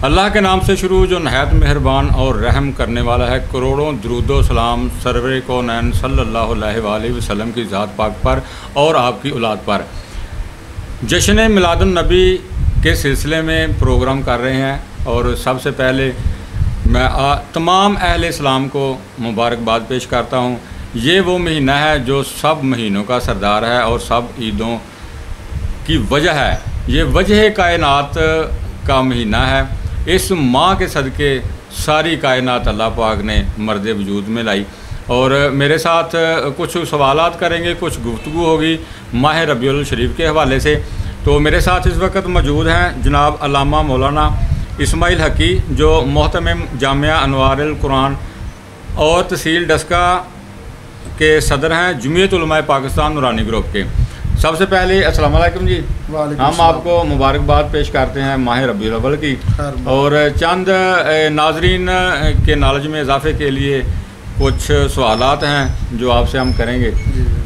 अल्लाह के नाम से शुरू जो नहायत मेहरबान और रहम करने वाला है। करोड़ों दरूदो सलाम सरवर कौनैन सल्लल्लाहु अलैहि वसल्लम की ज़ात पाक पर और आपकी औलाद पर। जश्न मिलादुन नबी के सिलसिले में प्रोग्राम कर रहे हैं और सबसे पहले मैं तमाम अहले इस्लाम को मुबारकबाद पेश करता हूँ। ये वो महीना है जो सब महीनों का सरदार है और सब ईदों की वजह है। ये वजह कायनात का महीना है। इस माह के सदक़े सारी कायनात अल्लाह पाक ने मर्द वजूद में लाई और मेरे साथ कुछ सवालात करेंगे, कुछ गुफ्तगू होगी माह रबीउल शरीफ के हवाले से। तो मेरे साथ इस वक्त मौजूद हैं जनाब अल्लामा मौलाना इस्माइल हकी जो मोहतमिम जामिया अनवारुल कुरान और तहसील डस्का के सदर हैं जमीयत उलमाए पाकिस्तान नूरानी ग्रुप के। सबसे पहले अस्सलाम वालेकुम जी, हम आपको मुबारकबाद पेश करते हैं माह रबीउल अव्वल की और चंद नाजरीन के नॉलेज में इजाफे के लिए कुछ सवालात हैं जो आपसे हम करेंगे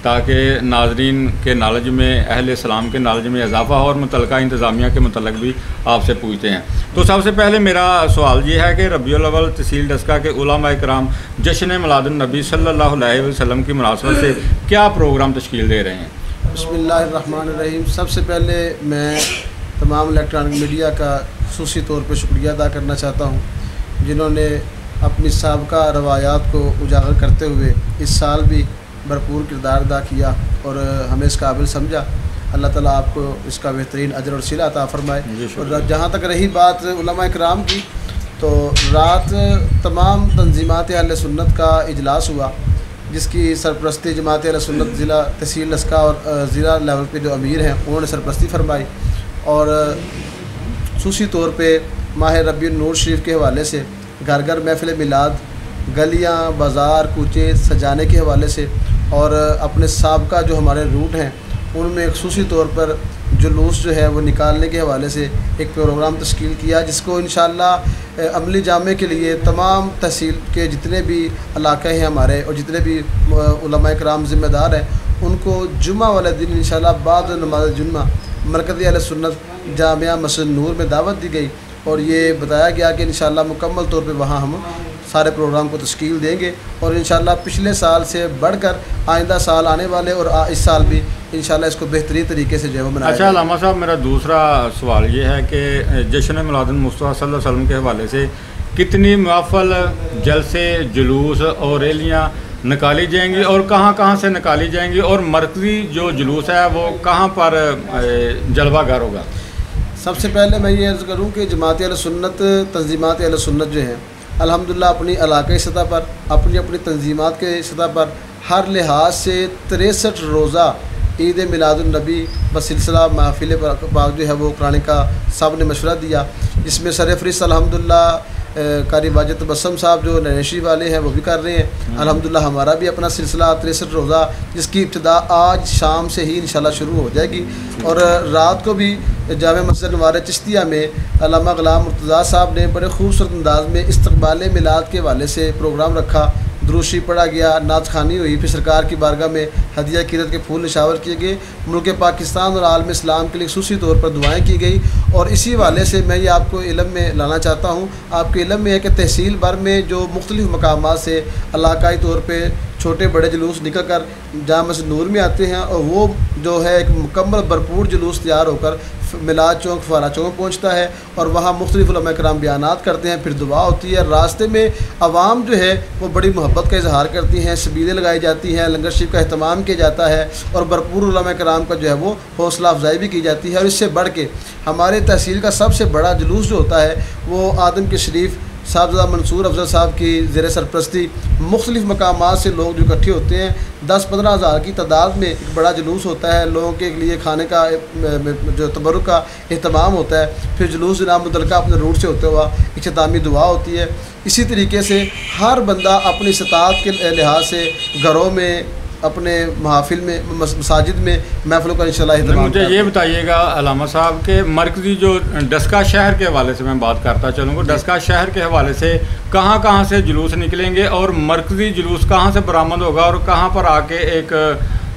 ताकि नाजरीन के नॉलेज में अहले इस्लाम के नॉलेज में इजाफा हो और मुतल्लिका इंतज़ामिया के मुतल्लिक भी आपसे पूछते हैं। तो सबसे पहले मेरा सवाल ये है कि रबीउल अव्वल तहसील डस्का के उलमाए किराम जश्न मिलादुन नबी सल्लल्लाहु अलैहि वसल्लम की मुनासबत से क्या प्रोग्राम तश्कील दे रहे हैं? बिस्मिल्लाहिर्रहमानिर्रहीम। सबसे पहले मैं तमाम इलेक्ट्रॉनिक मीडिया का ख़ुसूसी तौर पर शुक्रिया अदा करना चाहता हूँ जिन्होंने अपनी साबका रवायात को उजागर करते हुए इस साल भी भरपूर किरदार अदा किया और हमें इस काबिल समझा। अल्लाह ताला आपको इसका बेहतरीन अजर और सिला अता फरमाए। और जहाँ तक रही बात उलमा इकराम की, तो रात तमाम तंजीमात अहले सुन्नत का इजलास हुआ जिसकी सरपरस्ती जमात अहले सुन्नत ज़िला तहसील डस्का और ज़िला लेवल पे जो अमीर हैं उन्होंने सरपरस्ती फरमाई और ख़ुसूसी तौर पे माह रबीउल नूर शरीफ के हवाले से घर घर महफ़िल मिलाद, गलियाँ बाज़ार कूचे सजाने के हवाले से और अपने साबका जो हमारे रूट हैं उनमें ख़ुसूसी तौर पर जुलूस जो है वो निकालने के हवाले से एक प्रोग्राम तश्कील किया जिसको इंशाअल्लाह अमली जामे के लिए तमाम तहसील के जितने भी इलाके हैं हमारे और जितने भी उलमाए किराम ज़िम्मेदार हैं उनको जुमा वाले दिन इंशाअल्लाह बाद नमाज जुम्मा मरकज़ी अहले सुन्नत जामिया मस्जिद नूर में दावत दी गई और ये बताया गया कि इंशाअल्लाह मुकम्मल तौर पे वहाँ हम सारे प्रोग्राम को तश्कील देंगे और इंशाअल्लाह पिछले साल से बढ़कर आइंदा साल आने वाले और इस साल भी इंशाअल्लाह इसको बेहतरीन तरीके से जो है वो मनाया। अच्छा अल्लामा साहब, मेरा दूसरा सवाल ये है कि जश्न मिलादुन मुस्तफ़ा सल्लल्लाहु अलैहि वसल्लम के हवाले से कितनी महफ़िल, जलसे, जुलूस और रैलियाँ निकाली जाएंगी और कहाँ से निकाली जाएंगी और मरकज़ी जो जुलूस है वो कहाँ पर जलवागर होगा? सबसे पहले मैं ये अर्ज़ करूँ कि जमात अहले सुन्नत तंजीमात अहले सुन्नत जो हैं अल्हम्दुलिल्लाह अपनी इलाक़ाई सतह पर अपनी अपनी तंजीमात के सतह पर हर लिहाज से 63 रोज़ा ईद मिलादुन नबी बसिलसिला महफिल पाक जो है वो कराने का सब ने मशवरा दिया, जिसमें सरफ़रिस्त अल्हम्दुलिल्लाह कारी वाजिद तबस्सुम साहब जो नरेशी वाले हैं वो भी कर रहे हैं। अल्हम्दुलिल्लाह हमारा भी अपना सिलसिला 63 रोज़ा जिसकी इब्तिदा आज शाम से ही इंशाल्लाह शुरू हो जाएगी और रात को भी जामे मस्जिद नवार चिश्तिया में अल्लामा ग़ुलाम मुर्तज़ा साहब ने बड़े खूबसूरत अंदाज में इस्तक़बाल मिलाद के हवाले से प्रोग्राम रखा। दुरूशी पढ़ा गया, नात खानी हुई, फिर सरकार की बारगाह में हदिया कीरत के फूल निशावर किए गए, मुल्क पाकिस्तान और आलम इस्लाम के लिए ख़ुसूसी तौर पर दुआएँ की गई। और इसी हवाले से मैं ये आपको इल्म में लाना चाहता हूँ। आपके इल्म में है कि तहसील भर में जो मुख्तलिफ़ मकामात से इलाकाई तौर पर छोटे बड़े जुलूस निकल कर जामा मस्जिद नूर में आते हैं और वो जो है एक मुकम्मल भरपूर जुलूस तैयार होकर मिलाद चौक फुआरा चौक में पहुँचता है और वहाँ मुख्तलिफ़ उलमाए किराम बयानात करते हैं, फिर दुआ होती है। रास्ते में आवाम जो है वो बड़ी मोहब्बत का इजहार करती हैं, सबीलें लगाई जाती हैं, लंगर शरीफ का अहतमाम किया जाता है और भरपूर उलमाए किराम का जो है वो हौसला अफजाई भी की जाती है। और इससे बढ़ के हमारे तहसील का सबसे बड़ा जुलूस जो होता है वो आदम के शरीफ साहबज़ादा मंसूर अफजल साहब की ज़ेर सरपरस्ती मुख्तलिफ़ मकामात से लोग जो इकट्ठे होते हैं 10-15 हज़ार की तादाद में एक बड़ा जुलूस होता है। लोगों के लिए खाने का जो तबरुक का अहतमाम होता है, फिर जुलूस जनाब मुतल्लिका अपने रूट से होते हुआ इख्तितामी दुआ होती है। इसी तरीके से हर बंदा अपनी इस्तात के लिहाज से घरों में अपने महफिल में मसाजिद में महफिलों का इंशाअल्लाह। मुझे ये बताइएगा अल्लामा साहब के मरकज़ी जो डस्का शहर के हवाले से मैं बात करता चलूँगा, डस्का शहर के हवाले से कहाँ से जुलूस निकलेंगे और मरकज़ी जुलूस कहाँ से बरामद होगा और कहाँ पर आके एक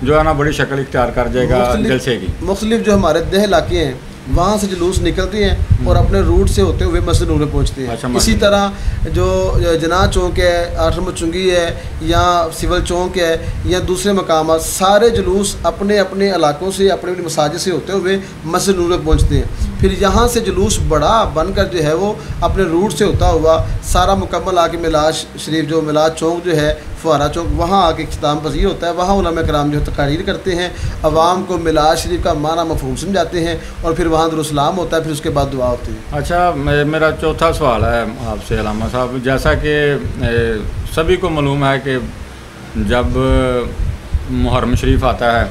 जो है ना बड़ी शक्ल इख्तियार कर जाएगा जलसे की? मुख्तलिफ जो हमारे देह इलाके हैं वहाँ से जुलूस निकलते हैं और अपने रूट से होते हुए मस्जिद नूर में पहुँचते हैं। अच्छा, इसी तरह जो जना चौक है, आठम चुंगी है, या सिविल चौक है, या दूसरे मकाम, सारे जुलूस अपने अपने इलाकों से अपने अपने मसाजिद से होते हुए मस्जिद नूर में पहुँचते हैं। फिर यहाँ से जुलूस बड़ा बनकर जो है वो अपने रूट से होता हुआ सारा मुकम्मल आके मिलाद शरीफ, जो मिलाद चौक जो है, फुहारा चौक, वहाँ आके इख्तिताम पज़ीर होता है। वहाँ उलमा कराम जो तकारीर करते हैं, अवाम को मिलाद शरीफ का माना मफ़हूम समझाते हैं, और फिर वहाँ दुरुसलाम होता है, फिर उसके बाद दुआ होती है। अच्छा, मेरा चौथा सवाल है आपसे अल्लामा साहब, जैसा कि सभी को मालूम है कि जब मुहर्रम शरीफ आता है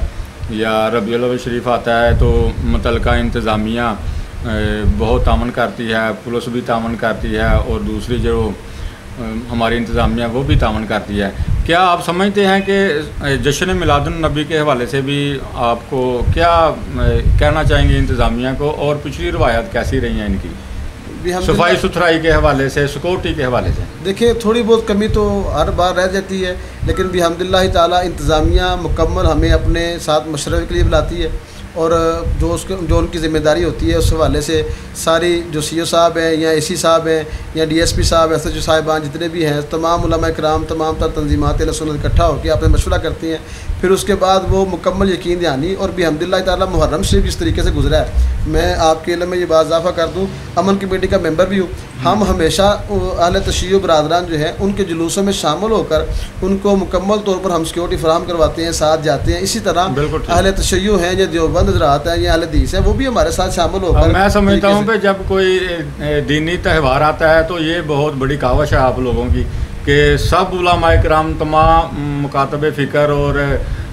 या रबीउल अव्वल शरीफ आता है तो मुतल्लिका इंतज़ामिया बहुत तामन करती है, पुलिस भी तामन करती है, और दूसरी जो हमारी इंतज़ामिया वो भी तामन करती है। क्या आप समझते हैं कि जश्न मिलादुन नबी के हवाले से भी आपको क्या कहना चाहेंगे इंतज़ामिया को, और पिछली रवायत कैसी रही हैं इनकी सफाई सुथराई के हवाले से, सिक्योरिटी के हवाले से? देखिए, थोड़ी बहुत कमी तो हर बार रह जाती है, लेकिन बिहम्दिल्लाह ताला इंतज़ामिया मुकम्मल हमें अपने साथ मशवरे के लिए बुलाती है, और जो उनकी ज़िम्मेदारी होती है उस हवाले से सारी जो CO साहब हैं या AC साहब हैं या DSP साहब, SHO साहिबान जितने भी हैं, तमाम उलमा कराम, तमाम तर तंजीमात अहले सुन्नत इकट्ठा होकर आपस में मशवरा करती हैं। फिर उसके बाद वो मुकम्मल यकीन दहानी, और बिहम्दिल्लाह ताला मुहर्रम शरीफ जिस तरीके से गुजरा है, मैं आपके इल्म में ये बात इजाफा कर दूँ, अमन कमेटी का मेंबर भी हूँ। हम हमेशा अहले तशय्युअ बरादरान जो हैं उनके जुलूसों में शामिल होकर उनको मुकम्मल तौर पर हम सिक्योरिटी फराहम करवाते हैं, साथ जाते हैं। इसी तरह अहले तशय्युअ हैं या देवबंद हज़रात हैं या अहले हदीस हैं, वो भी हमारे साथ शामिल होकर, मैं समझता हूँ कि जब कोई दीनी त्यौहार आता है तो ये बहुत बड़ी कावश है आप लोगों की कि सब उलमाए किराम, तमाम मुकातबे फ़िक्र और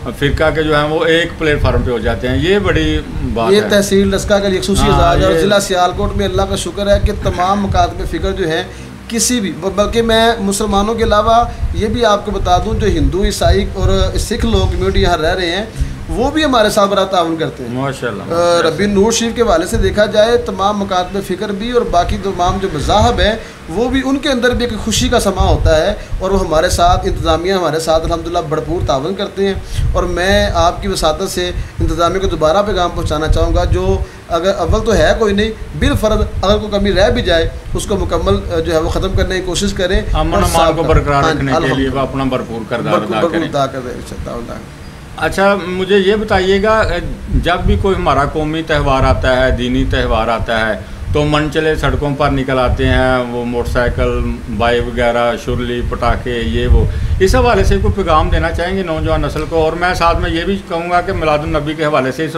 फ़िरका के जो हैं वो एक प्लेटफार्म पे हो जाते हैं। ये बड़ी बात है। ये तहसील रस्का का खसूसी एजाज़ है, और ज़िला सियालकोट में अल्लाह का शुक्र है कि तमाम मुकातबे फ़िक्र जो हैं किसी भी, बल्कि मैं मुसलमानों के अलावा ये भी आपको बता दूं, जो हिंदू, ईसाई और सिख लोग कम्यूनिटी यहाँ रह रहे हैं, वो भी हमारे साथ बड़ा ताउन करते हैं माशाअल्लाह। रबी नूर शरीफ के हवाले से देखा जाए, तमाम मुकातबे फ़िक्र भी और बाकी तमाम जो मज़ाहब है वो भी, उनके अंदर भी एक खुशी का समा होता है, और वो हमारे साथ इंतज़ामिया हमारे साथ अल्हम्दुलिल्लाह भरपूर ताउन करते हैं। और मैं आपकी वसातत से इंतज़ामिया को दोबारा पैगाम पहुँचाना चाहूँगा, जो अगर अव्वल तो है कोई नहीं, बिलफर्ज अगर कोई कमी रह भी जाए उसको मुकम्मल जो है वो ख़त्म करने की कोशिश करें, अमन अमान को बरकरार रखने के लिए अपना भरपूर किरदार अदा करें। अच्छा, मुझे ये बताइएगा, जब भी कोई हमारा कौमी त्यौहार आता है, दीनी त्यौहार आता है, तो मन चले सड़कों पर निकल आते हैं, वो मोटरसाइकिल, बाइक वगैरह, शुरली, पटाखे, ये वो, इस हवाले से कोई पैगाम देना चाहेंगे नौजवान नस्ल को? और मैं साथ में ये भी कहूँगा कि मिलादुन नबी के हवाले से, इस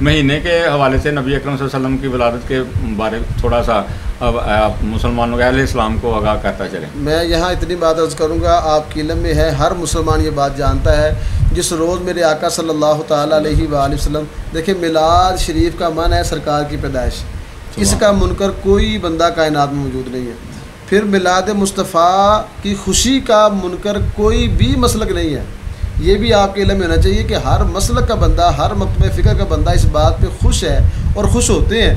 महीने के हवाले से नबी अकरम सल्लल्लाहु अलैहि वसल्लम की विलादत के बारे थोड़ा सा आप मुसलमानों अहले इस्लाम को आगाह करता चलें। मैं यहाँ इतनी बात अर्ज़ करूँगा, आपके इल्म में है, हर मुसलमान ये बात जानता है, जिस रोज़ मेरे आका सल्लल्लाहु ताला अलैहि वसल्लम, देखिए मिलाद शरीफ का मन है सरकार की पैदाइश, इसका मुनकर कोई बंदा कायनात में मौजूद नहीं है। फिर मिलाद मुस्तफ़ा की खुशी का मुनकर कोई भी मसलक नहीं है। ये भी आपके इल्म में होना चाहिए कि हर मसलक का बंदा, हर मकतब फ़िक्र का बंदा इस बात पे खुश है, और खुश होते हैं,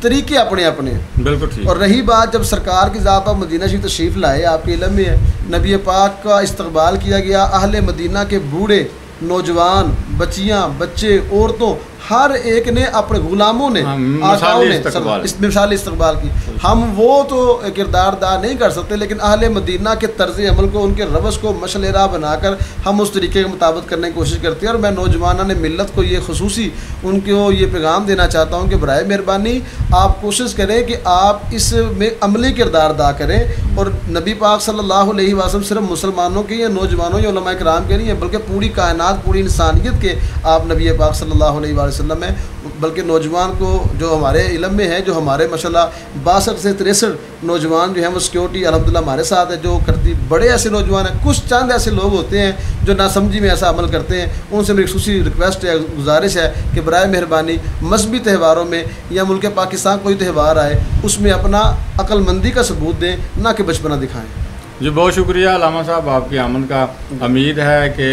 तरीके अपने अपने। बिल्कुल ठीक। और रही बात जब सरकार की ज़ात और मदीना शरीफ तशरीफ़ लाए, आपके इल्म में है, नबी पाक का इस्तकबाल किया गया, अहले मदीना के बूढ़े, नौजवान, बच्चियाँ, बच्चे, औरतों, हर एक ने, अपने गुलामों ने, आकाओं ने इस मिसाल इस्तकबाल की। हम वो तो किरदार अदा नहीं कर सकते, लेकिन अहले मदीना के तर्ज़ अमल को, उनके रवस को मशलेरा बनाकर हम उस तरीके के मुताबिक करने की कोशिश करते हैं। और मैं नौजवान मिल्लत को ये खुसूसी उनको ये पैगाम देना चाहता हूँ कि बराए मेहरबानी आप कोशिश करें कि आप इसमें अमली किरदार अदा करें। और नबी पाक सल्लल्लाहु अलैहि वसल्लम सिर्फ मुसलमानों के या नौजवानों या उलमाए किराम के नहीं है, बल्कि पूरी कायनात, पूरी इंसानियत के आप नबी पाक सल्लल्लाहु अलैहि वसल्लम है। बल्कि नौजवान को जो हमारे इल्म में है, जो हमारे माशाल्लाह 62 से 63 नौजवान जो हैं वो सिक्योरिटी अल्हम्दुलिल्लाह हमारे साथ है, जो करती, बड़े ऐसे नौजवान हैं। कुछ चंद ऐसे लोग होते हैं जो नासमझी में ऐसा अमल करते हैं, उनसे मेरी खुशी रिक्वेस्ट है, गुजारिश है कि बराए मेहरबानी मजहबी त्यौहारों में या मुल्क पाकिस्तान कोई त्यौहार आए उसमें अपना अक्लमंदी का सबूत दें, ना कि बचपना दिखाएँ। जी, बहुत शुक्रिया अल्लामा साहब आपकी आमद का। उम्मीद है कि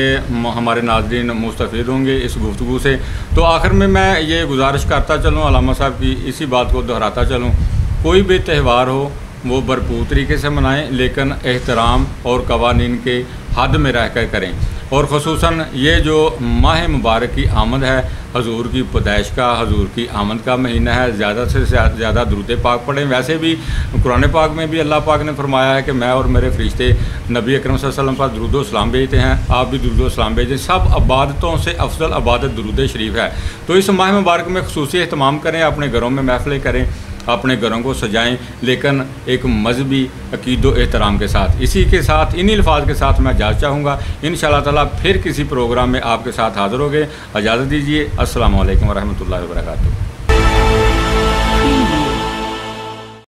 हमारे नाज़रीन मुस्तफ़ीद होंगे इस गुफ्तगू से। तो आखिर में मैं ये गुजारिश करता चलूँ अल्लामा साहब की, इसी बात को दोहराता चलूँ, कोई भी त्यौहार हो वो भरपूर तरीके से मनाएं, लेकिन एहतराम और कवानीन के हद में रह कर करें। और ख़ुसूसन ये जो माह मुबारक की आमद है, हजूर की पैदाइश का, हजूर की आमद का महीना है, ज़्यादा से ज़्यादा दुरूद पाक पढ़ें। वैसे भी कुरान पाक में भी अल्लाह पाक ने फरमाया है कि मैं और मेरे फरिश्ते नबी अकरम सल्लल्लाहु अलैहि वसल्लम पर दुरूद सलाम भेजते हैं, आप भी दुरूद सलाम भेजें। सब इबादतों से अफजल इबादत दुरूद शरीफ है। तो इस माह मुबारक में खुसूसी एहतमाम करें, अपने घरों में महफिलें करें, अपने घरों को सजाएं, लेकिन एक मजहबी अकीदो एहतराम के साथ। इसी के साथ, इन्हीं अल्फाज के साथ मैं इजाज़त चाहूँगा। इंशाअल्लाह ताला फिर किसी प्रोग्राम में आपके साथ हाज़िर होंगे। इजाज़त दीजिए। अस्सलामु अलैकुम वरहमतुल्लाहि वबरकातुहू।